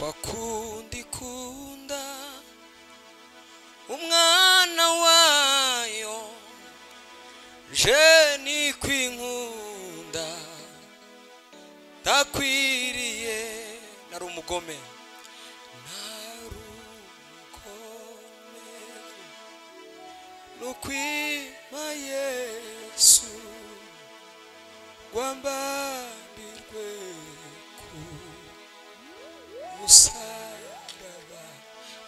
kwa kundi kunda umwana wayo je ni kwinkunda takwiriye nari umugome nukwima Yesu wambambirwe ku musaraba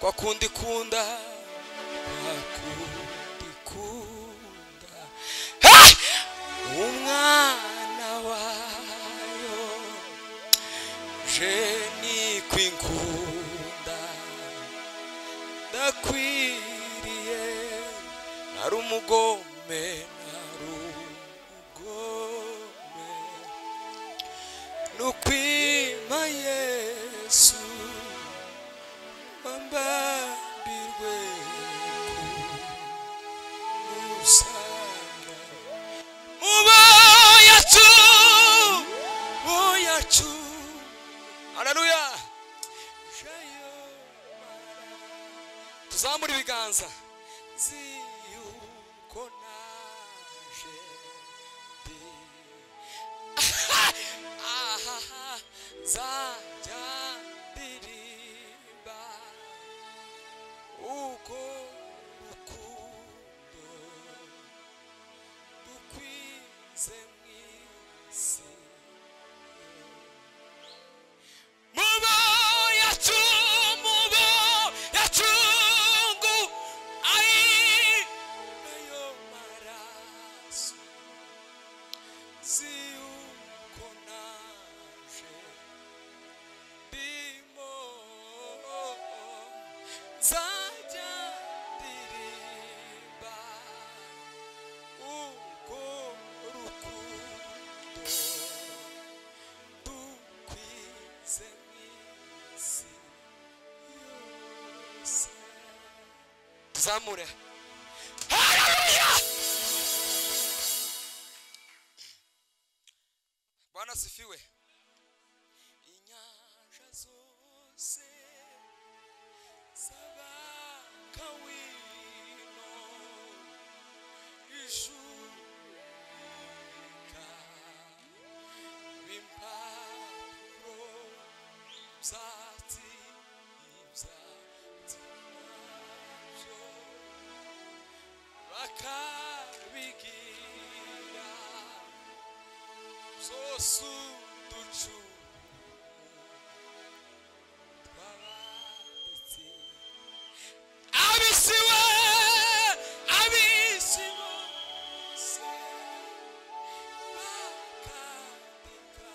kwa kundi kunda umwana wayo je ni kwinkunda ndakwiriye nari umugome nukwima Yesu wambambirwe ku musaraba muboyacu haleluya tuzamura ibiganza ziyuko naje zajya ndirimba uko rukundo dukwize mwisi muboyacungu nayo maraso ziyuko naje ndimo zajya ndirimba uko rukundo dukwize mwisi yose tuzamure haleluya Bwana sifiwe inyanja zose sabaka wino ishuka bimpapuro zati nabyo bakabigira zose uducu twabanditse abisi bose bakandika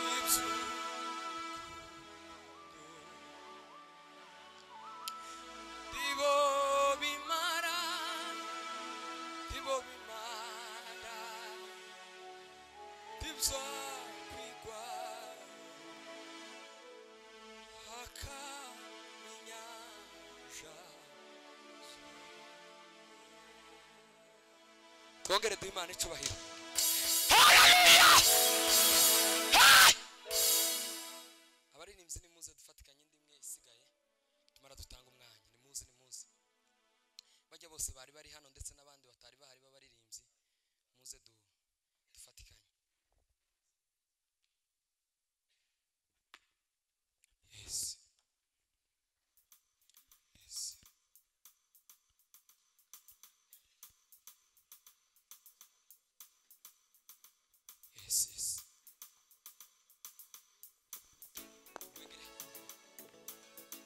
iby'urukundo dibo bimara dibzakwigwa hakaminyanja twongere duhe Imana icubahiro haleluya abaririmbyi nimuze dufatikanye indi imwe isigaye tumara dutanga umwanya nimuze bajya bose bari bari hano ndetse n'abandi batari bahari b'abaririmbyi muze dufatikanye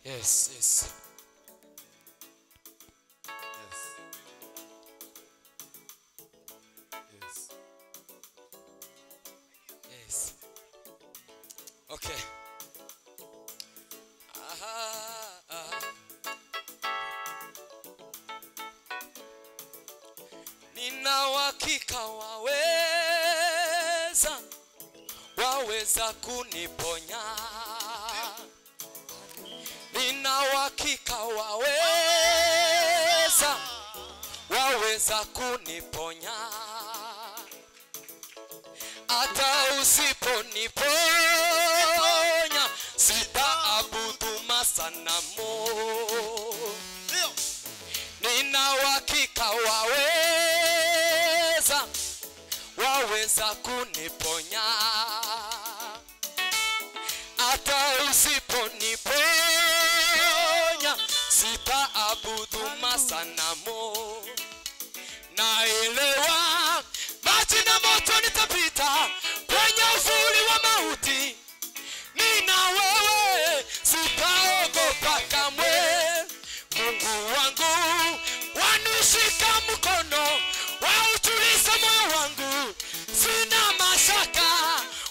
yes okay nina uhakika waweza kuniponya nina uhakika waweza kuniponya hata usiponiponya masanamu, nina uhakika waweza kuniponya, hata usiponiponya sitaabudu masanamu. Naelewa maji na moto nitapita kwenye uvuli wa mauti, nina wewe sitaogopa kamwe. Mungu wangu wanishika mkono, wautuliza moyo wangu, sina mashaka,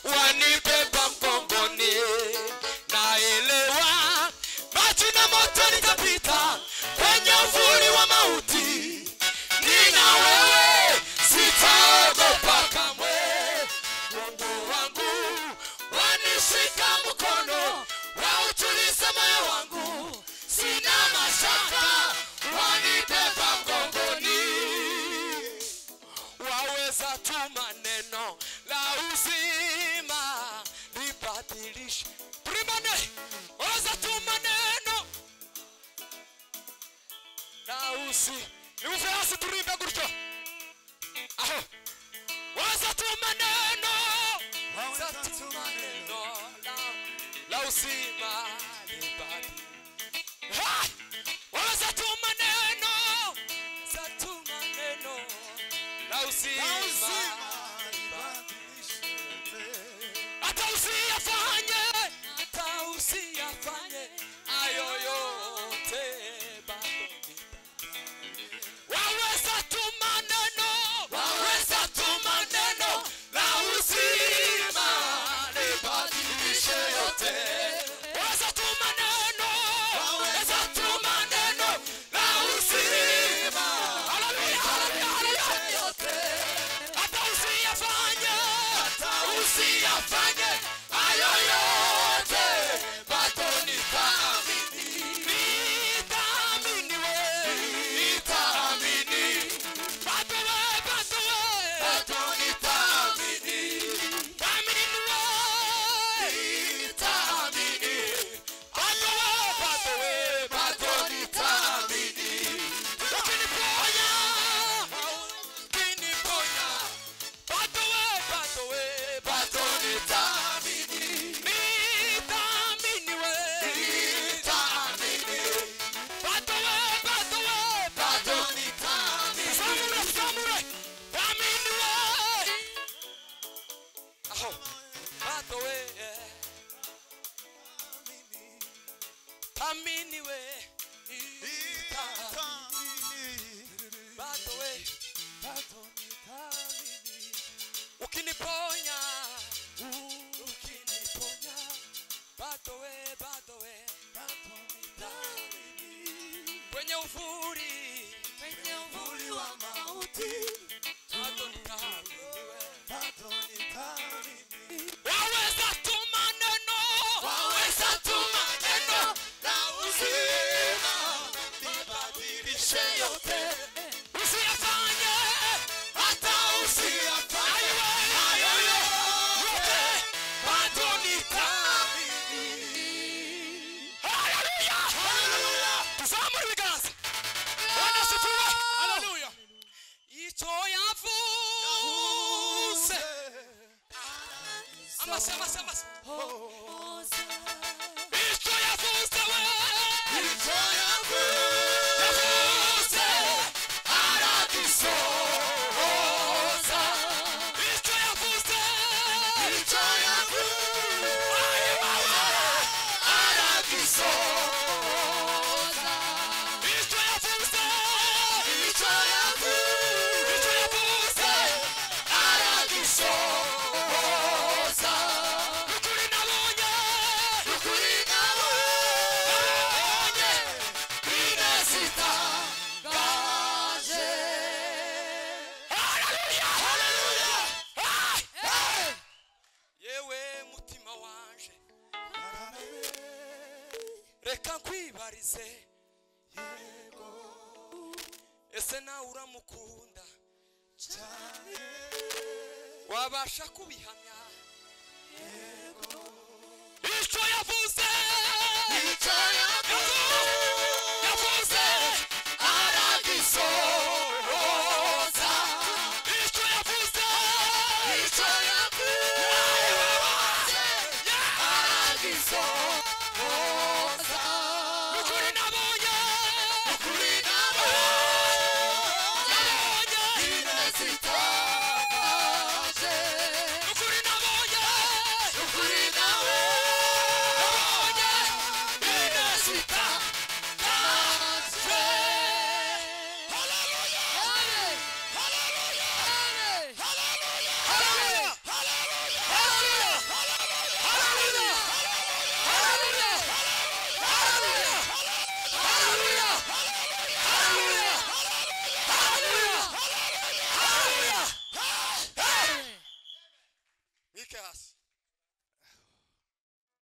wanibeba mgongoni. Naelewa maji na moto nitapita kwenye uvuli wa mauti, nina wewe sitaogopa kamwe. Mungu wangu wanishika mkono, wautuliza moyo wangu, sina mashaka, wanibeba mgongoni. Waweza tuma neno la uzima libadilishe. Primane, waweza tuma neno la uzima. Niufeasi turimbe gutyo. Aho. Waweza tuma neno. Waweza tuma neno la uzima libadilishe. Waweza tuma neno. Waweza tuma neno la uzima libadilishe. Hata usiyafanye hayo yote bado waweza tuma neno. Waweza tuma neno la uzima libadilishe yote. Waweza tuma neno. Waweza tuma neno la uzima libadilishe yote. Hata usiyafanye hayo yote bado nitaamini. Nitaamini wewe. Nitaamini. Bado nitaamini. Nitaamini wewe. Nitaamini. Bado nitaamini. Ukiniponya. Bado nitaamini. Nitaamini wewe. Nitaamini. Bado nitaamini. Samure. Amini wewe. Aho. Bado wewe. Amini wewe. Bado wewe. Ukiniponya. Bado wewe. Kwenye uvuli wa mauti, bado nitaamini wewe. Waweza tuma neno. Waweza tuma neno la uzima libadilishe yote. Usiyafanye. Hata usiyafanye hayo yote bado nitaamini. Hallelujah. Tuzamure ibiganza. Bwana asifiwe. Hallelujah. Icyo yavuze. Amase. Icyo yavuze wewe. Icyo yavuze aragisohoza. Icyo yavuze. Icyo yavuze aragisohoza. Icyo yavuze. Icyo yavuze aragisohoza. Ukuri nabonye. Binesita gaje. Hallelujah. Yewe mutima wanje, reka nkwibarize. Yego. Ese nawe uramukunda cyane? Wabasha kubihamya? Yego. Icyo yavuze. Icyo yavuze say